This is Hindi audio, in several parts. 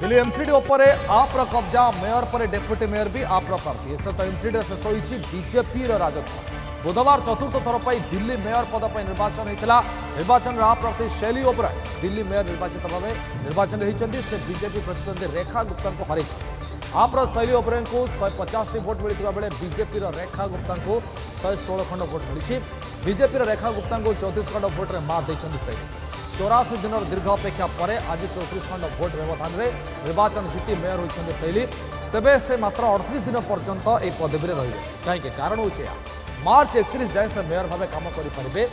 दिल्ली एमसीडी उपरे आप्र कब्जा मेयर पर डेप्यूटी मेयर भी आप्र प्रार्थी एसत एमसीडी शेष होती बीजेपी राजत्व बुधवार चतुर्थ थर पर दिल्ली मेयर पद पर निर्वाचन होता निर्वाचन आप प्रार्थी शैली ओबराय दिल्ली मेयर निर्वाचित भाव निर्वाचन होती से बीजेपी प्रतिद्वंदी रेखा गुप्ता को हर आप्र शैली ओबराय को 150 भोट मिलता बेले बीजेपी रेखा गुप्ता को 116 खंड भोट मिली बीजेपी रेखा गुप्ता को 34 खंड भोट्रे मात देते शैली 84 दिन दीर्घ अपेक्षा पर आज 34 खंड भोट व्यवधान में निर्वाचन जीति मेयर होती शैली तेबे से मात्र 38 दिन पर्यंत यह पदवी रही कहीं कारण हूँ मार्च 31 जाए से मेयर भाव काम करेंगे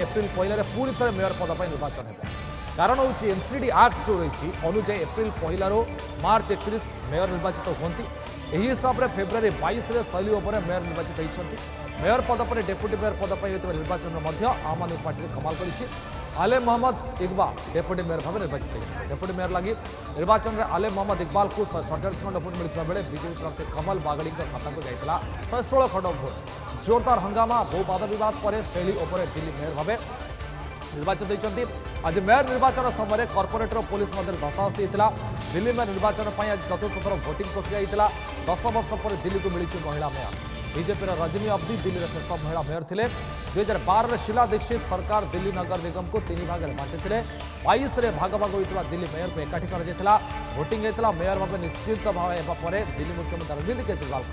एप्रिल पहले पुणी थे मेयर पद पर निर्वाचन हो कारण हूँ एमसीडी एक्ट जो रही अनुजाई एप्रिल पहलू मार्च 31 मेयर निर्वाचित होती यही हिसाब से फेब्रुआरी 22 में शैली ओबराय मेयर निर्वाचित होती मेयर पद पर डेप्यूटी मेयर पद पर निर्वाचन में आम आदमी पार्टी कमाल कर आले मोहम्मद इकबाल डेप्यूटी मेयर भाव निर्वाचित होती डेप्यूटी मेयर लगी निर्वाचन में आले मोहम्मद इकबाल को 147 खंड भोट मिलता बेले बीजेपी प्रार्थी कमल बागड़ी खाता को जाता 116 खंड भोट जोरदार हंगामा बहु वाद बद पर शैली ओबराय दिल्ली मेयर भाव निर्वाचित होती आज मेयर निर्वाचन समय कॉर्पोरेटर पुलिस धस्ताधस्ती होता दिल्ली मेयर निर्वाचन पर आज चतुर्थ थर भोटिंग प्रक्रिया होता 10 वर्ष पर दिल्ली को मिली महिला मेयर बीजेपी रजनी अब्दी दिल्ली शेष महिला मेयर थे 2012 शीला दीक्षित सरकार दिल्ली नगर निगम को 3 भाग में बांटी 22 में भाग भाग होता दिल्ली मेयर को एकाठी कर भोटिंग होता मेयर भाव निश्चित भाव पर दिल्ली मुख्यमंत्री अरविंद केजरीवाल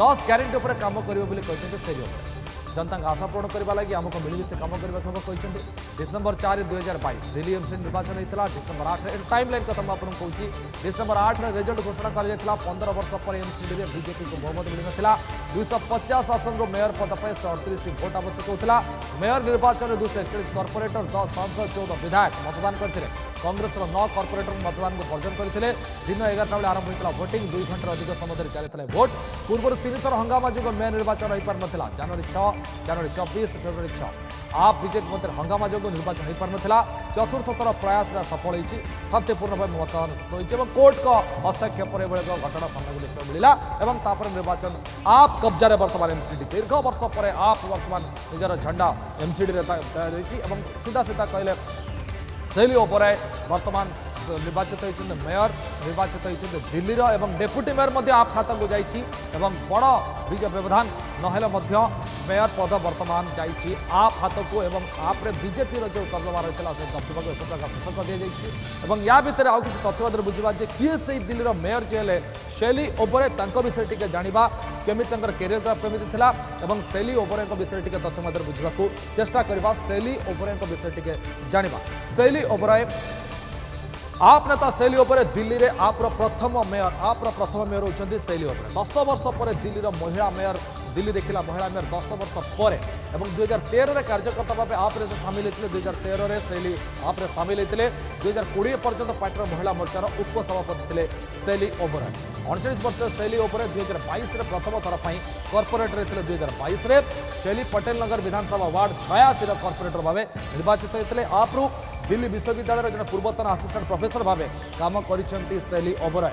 10 ग्यारंटी पर काम करेंगे जनता आशा पूर्ण करने लगी आमको मिलमिशे कम करने डिसेम्बर 4 2022 दिल्ली एमसी निर्वाचन होता डिसेम्बर 8 टाइम लाइन कथा मुझे कहूँ डिसेम्बर 8 में रिजल्ट घोषणा कर 15 वर्ष पर एमसीडी में बीजेपी को बहुमत मिलता 250 आसन मेयर पद पर 138 भोट आवश्यक होता मेयर निर्वाचन में 241 कॉर्पोरेटर 10 सांसद 14 विधायक मतदान करते कांग्रेस 9 कॉर्पोरेटर मतदान को वर्जन करते दिन 11टा बेले आरंभ होता भोटिंग 2 घंटे अधिक समय चलता भोट पूर्व 3 थर हंगामा जो मेयर निर्वाचन हो पार ना जनवरी 6 जनवरी 24 फेब्रुआरी 6 आप बीजेपी मध्य हंगामा जो निर्वाचन हो पार ना चतुर्थ थर प्रयास सफल होती शांतिपूर्ण भाव मतदान शेष होती कोर्ट का हस्तक्षेप घटना सामना देखने मिला निर्वाचन आप कब्जा बर्तमान एमसीडी दीर्घ वर्ष पर आप बर्तमान निजर झंडा एमसीडी सीधा सीधा कहले शैली ओबराय बर्तमान निर्वाचित होती मेयर निर्वाचित होती दिल्ली डेप्यूटी मेयर आप खाता को जाइए बड़ विजय व्यवधान नहेले मेयर पद बर्तमान जाइए आप हाथ को आप बीजेपी जो कब्जा रही है कब्जा एक प्रकार शेष कर दी जाइए या भितर आउ किसी तथ्य बुझा किए से दिल्ली मेयर जी है शैली ओबराय विषय टी जाना केमी कैरियर केमी था शैली ओबराय विषय टी तथ्य बुझा चेष्टा करवा शैली ओबराय विषय टी जाना शैली ओबराय आप नेता शैली ओबराय दिल्ली रे आप्र प्रथम मेयर होती शैली ओबराय 10 वर्ष पर दिल्ली महिला मेयर दिल्ली देखला महिला मेयर 10 वर्ष पर 2013 में कार्यकर्ता भाव आप सामिल होते 2013 में शैली आप सामिल होते 2020 पर्यंत पार्टी महिला मोर्चार उपसभापति थे शैली ओबराय 39 वर्ष शैली ओबराय 2022 में प्रथम थर पर कॉर्पोरेटर थे 2022 में शैली पटेल नगर विधानसभा वार्ड 86 कॉर्पोरेटर भाव निर्वाचित होते आप्रु दिल्ली विश्वविद्यालय जन पूर्वतन असिस्टेंट प्रोफेसर भाव काम कर शैली ओबराय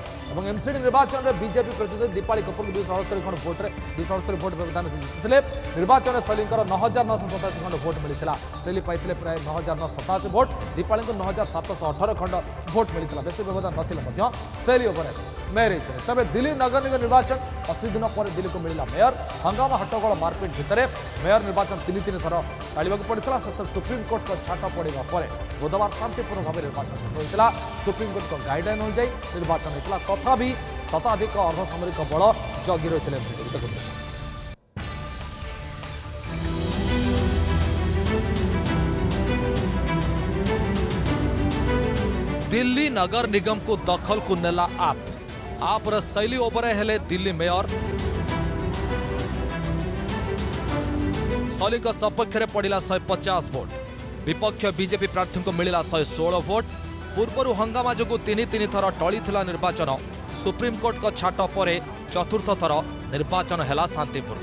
एमसीडी निर्वाचन में बीजेपी प्रतिनिधि दीपाली कपूर 268 खंड भोट्रे 268 भोट व्यवधान जीति निर्वाचन में शैली 9,987 खंड भोट मिलता शैली पाई प्राय 9,987 भोट दीपाली को 9,718 खंड भोट मिलता बेसी व्यवधान ना शैली ओबराय मेयर होते तेज दिल्ली नगर निगम निर्वाचन 80 दिन पर दिल्ली को मिला मेयर हंगामा हट्टगोल मारपिट भितर मेयर निर्वाचन 3 थर टाड़ा पड़ता से सुप्रीम कोर्ट को छाट पड़ा पर बुधवार शांतिपूर्ण भाव निर्वाचन शेष होता सुप्रीम कोर्ट को गाइडलाइन अनुଯାयी निर्वाचन होता तथापि शताधिक अर्धसामरिक बल जगि रही दिल्ली नगर निगम को दखल को नेला आप्र शैली ओबराय हेले दिल्ली मेयर शैली सपक्ष में पड़ा 150 भोट विपक्ष बीजेपी प्रार्थी को मिला 116 भोट पूर्व हंगामा जो 3 थर टली निर्वाचन सुप्रीम कोर्ट को छाट पर चतुर्थ थर निर्वाचन है शांतिपूर्ण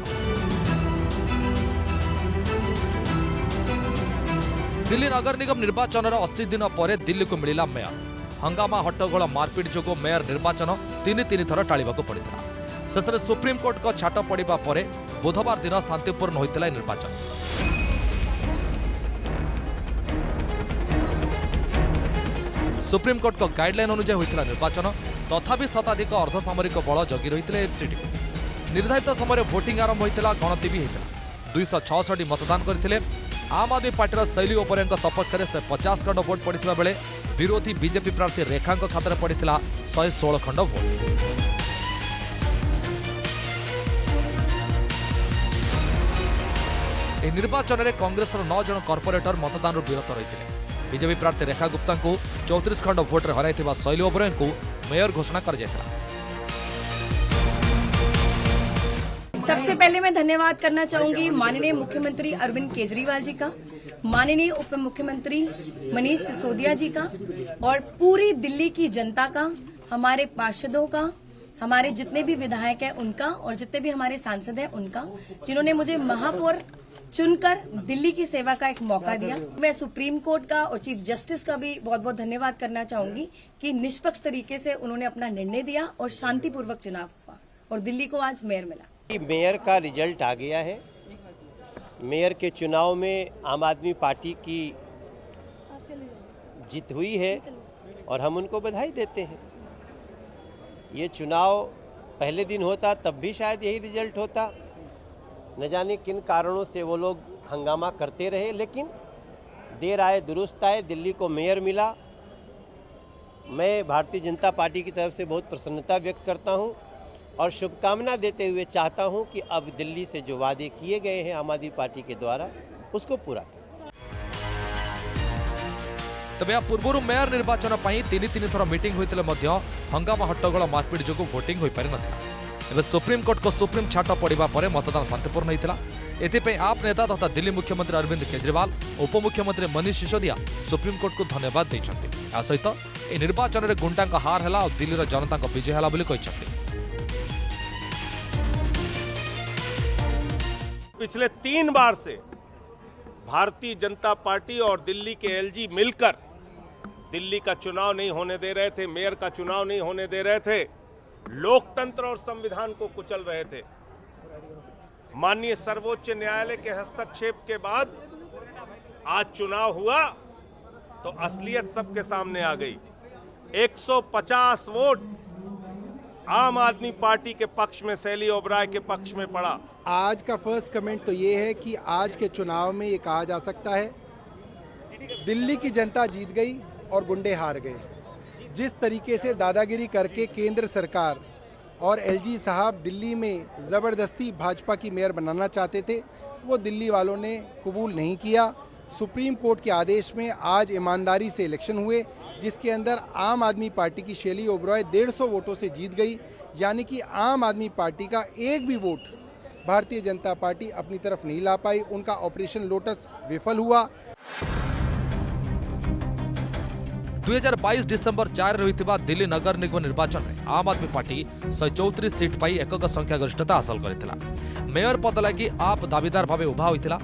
दिल्ली नगर निगम निर्वाचन 80 दिन पर दिल्ली को मिला मेयर हंगामा हट्टगोल मारपिट जो मेयर निर्वाचन 3 थर टाड़ा पड़ा शेष सुप्रीम कोर्ट को छाट पड़ा पर बुधवार दिन शांतिपूर्ण होता निर्वाचन सुप्रीमकोर्ट गाइडलाइन अनुसार होता निर्वाचन तथापि शताधिक अर्धसामरिक बल जगी रही एफसीडी निर्धारित समय भोटिंग आरंभ होता गणति भी होता 266 मतदान करते आम आदमी पार्टी शैली ओपरे सपक्ष से 50 खंड भोट पड़ता बेले विरोधी बीजेपी प्रार्थी रेखा खाता पड़ता 116 खंड भोट। ଏହି ନିର୍ବାଚନରେ କଂଗ୍ରେସର 9 ଜଣ କର୍ପୋରେଟର मतदान विरत रही बीजेपी प्रार्थी रेखा गुप्ता को 34 खंड भोट्रे हराइथिबा शैली ओबराय को मेयर घोषणा कर जायଥିଲା। सबसे पहले मैं धन्यवाद करना चाहूंगी माननीय मुख्यमंत्री अरविंद केजरीवाल जी का, माननीय उप मुख्यमंत्री मनीष सिसोदिया जी का और पूरी दिल्ली की जनता का, हमारे पार्षदों का, हमारे जितने भी विधायक हैं उनका और जितने भी हमारे सांसद हैं उनका, जिन्होंने मुझे महापौर चुनकर दिल्ली की सेवा का एक मौका दिया। मैं सुप्रीम कोर्ट का और चीफ जस्टिस का भी बहुत बहुत धन्यवाद करना चाहूंगी कि निष्पक्ष तरीके से उन्होंने अपना निर्णय दिया और शांतिपूर्वक चुनाव हुआ और दिल्ली को आज मेयर मिला। मेयर का रिजल्ट आ गया है। मेयर के चुनाव में आम आदमी पार्टी की जीत हुई है और हम उनको बधाई देते हैं। ये चुनाव पहले दिन होता तब भी शायद यही रिजल्ट होता, न जाने किन कारणों से वो लोग हंगामा करते रहे, लेकिन देर आए दुरुस्त आए, दिल्ली को मेयर मिला। मैं भारतीय जनता पार्टी की तरफ से बहुत प्रसन्नता व्यक्त करता हूं और शुभकामना देते हुए चाहता हूं कि अब दिल्ली से जो वादे किए गए हैं आम आदमी पार्टी के द्वारा उसको पूरा करें। तबे या पूर्व मेयर निर्वाचन पर 3 थर मीटिंग होते हंगामा हट्टगोल मारपिट जो भोटिंग हो पारि नथिला। एवं सुप्रीमकोर्ट को सुप्रीम छाट पड़ा पर मतदान शांतिपूर्ण होता। एथिपाई आप नेता तथा दिल्ली मुख्यमंत्री अरविंद केजरीवाल उपमुख्यमंत्री मनीष सिसोदिया सुप्रीमकोर्ट को धन्यवाद देते। या सहित यह निर्वाचन में गुंडा हार है और दिल्ली जनता विजय है बोली कहते। पिछले 3 बार से भारतीय जनता पार्टी और दिल्ली के एलजी मिलकर दिल्ली का चुनाव नहीं होने दे रहे थे, मेयर का चुनाव नहीं होने दे रहे थे, लोकतंत्र और संविधान को कुचल रहे थे। माननीय सर्वोच्च न्यायालय के हस्तक्षेप के बाद आज चुनाव हुआ तो असलियत सबके सामने आ गई। 150 वोट आम आदमी पार्टी के पक्ष में, शैली ओबराय के पक्ष में पड़ा। आज का फर्स्ट कमेंट तो ये है कि आज के चुनाव में ये कहा जा सकता है दिल्ली की जनता जीत गई और गुंडे हार गए। जिस तरीके से दादागिरी करके केंद्र सरकार और एलजी साहब दिल्ली में ज़बरदस्ती भाजपा की मेयर बनाना चाहते थे, वो दिल्ली वालों ने कबूल नहीं किया। सुप्रीम कोर्ट के आदेश में आज ईमानदारी से इलेक्शन हुए, जिसके अंदर आम आदमी पार्टी की शैली ओबराय 150 वोटों से जीत गई। यानी कि आम आदमी पार्टी का एक भी वोट भारतीय जनता पार्टी अपनी तरफ नहीं ला पाई। उनका ऑपरेशन लोटस विफल हुआ। 2022 डिसेंबर 4 रही दिल्ली नगर निगम निर्वाचन में आम आदमी पार्टी 134 सीट पाई एकक संख्यागरिष्ठता हासिल करथिला। मेयर पद लगी आप दाबीदार भाव उभा होइथिला।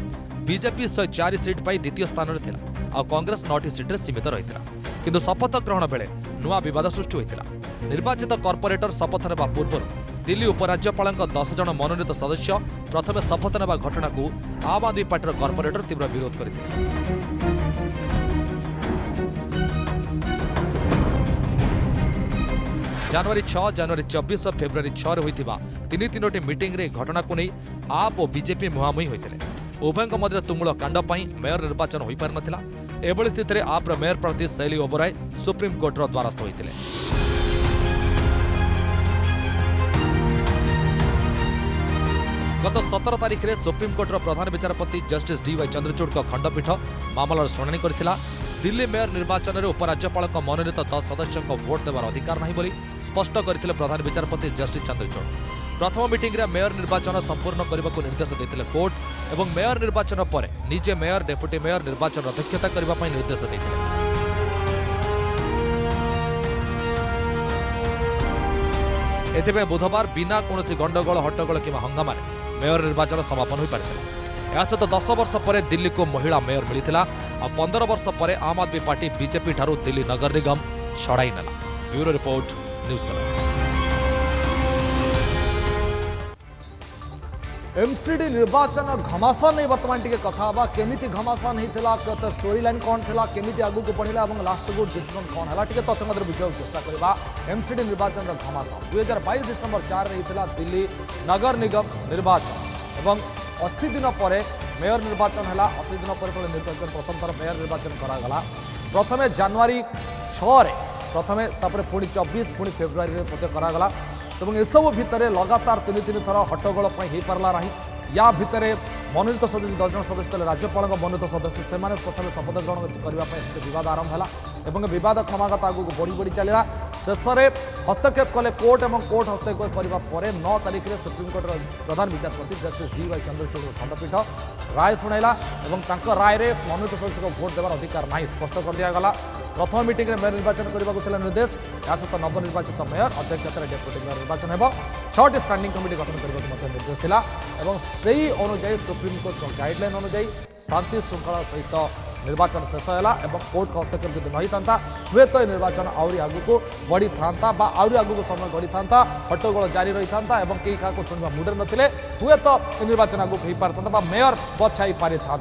बीजेपी 104 सीट पाई द्वितीय स्थान में थिला और कांग्रेस 9 सीट सीमित रही। किंतु शपथ ग्रहण बेले नुआ विवाद सृष्टि होइथिला। निर्वाचित कॉर्पोरेटर शपथ नेबा पूर्व दिल्ली उपराज्यपाल 10 जन मनोनीत सदस्य प्रथम शपथ नेबा घटना को आम आदमी पार्टी कॉर्पोरेटर तीव्र विरोध करथिले। जनवरी 6, जनवरी 24 और फेब्रुआरी 6 होइथिबा तीनोटी मीटिंग रे घटना को नहीं आप और बीजेपी मुहांमुही होइथिले। उभयଙ୍କ मध्य तुमुल कांड पई मेयर निर्वाचन होई पार नथिला। एभली स्थिति में आप मेयर प्रार्थी शैली ओबराय सुप्रीम कोर्ट रो द्वारस्थ होइथिले। गत 17 तारिख में सुप्रीम कोर्ट प्रधान विचारपति जस्टिस डीवाई चंद्रचूड़ खंडपीठ मामलार शुणाणी करथिला। दिल्ली मेयर निर्वाचन में उपराज्यपाल मनोनीत 10 सदस्यों भोट देवार अधिकार नहीं बोली स्पष्ट करथिले प्रधान विचारपति जस्टिस चंद्रचूड़। प्रथम मीटिंग रे मेयर निर्वाचन संपूर्ण करने को निर्देश देते कोर्ट एवं मेयर निर्वाचन पर निजे मेयर डेप्यूटी मेयर निर्वाचन अध्यक्षता करने निर्देश देते। एथिबे बुधवार बिना कौन गंडगोल हट्टगोल कि हंगामा मेयर निर्वाचन समापन हो पारिଥିଲା। ଏହା ସହିତ 10 वर्ष पर दिल्ली को महिला मेयर मिली और 15 वर्ष पर आम आदमी पार्टी बीजेपी ठारू दिल्ली नगर निगम छड़ाई नेला। Bureau report, news 7। एमसीडी निर्वाचन घमासान नहीं बर्तमान टी कथा केमी घमासान होता स्टोरी लाइन कौन था केमी आगू को बढ़ला और लास्ट को डिसीजन कौन है टी तथ्य मध्य बुझा चेष्टा करवा एमसीडी निर्वाचन घमासान 2022 डिसेम्बर 4 होता दिल्ली नगर निगम निर्वाचन और 80 दिन पर मेयर निर्वाचन है 80 दिन पर निर्वाचन प्रथम थर मेयर निर्वाचन करागला प्रथम जनवरी 6 प्रथम पुणी 24 पुणी फेब्रुआरी करागला এবং এসব ভিতরে লগাতার তিন থর হট্টগোল হয়ে পারা না या भितर मनोनीत सदस्य 10 जन सदस्य राज्यपाल मनोनीत सदस्य से प्रथम शपथ ग्रहण करने विवाद आरंभ है विवाद क्रमागत आगू बढ़ी बढ़ी चलला शेष में हस्तक्षेप कले कोर्ट और कोर्ट हस्तक्षेप करने 9 तारिख में सुप्रीमकोर्टर प्रधान विचारपति जस्टिस DY चंद्रचूड़ खंडपीठ राय शुणाइला और राय में मनोनीत सदस्य को भोट देवार अधिकार नहीं स्पष्ट कर दिगला प्रथम मीटिंग में मेयर निर्वाचन करने को निर्देश या सहित नवनिर्वाचित मेयर अध्यक्षतार डेप्यूटी मेयर निर्वाचन हो 6टी स्टैंडिंग कमिटी गठन करने निर्देश था और से अनुजाई सुप्रीमकोर्ट गाइडलाइन अनुजाई शांति श्रृंखला सहित निर्वाचन शेष है और कोर्ट का हस्तक्षेप जब नहीं था हुए तो निर्वाचन आहरी आगू बढ़ी था आहरी आगू समय बढ़ी था हट्टगोल जारी रही था और कई क्या शुणा मुडे नथिले हुए तो निर्वाचन आगू हो पारि था मेयर बछाई पारि था।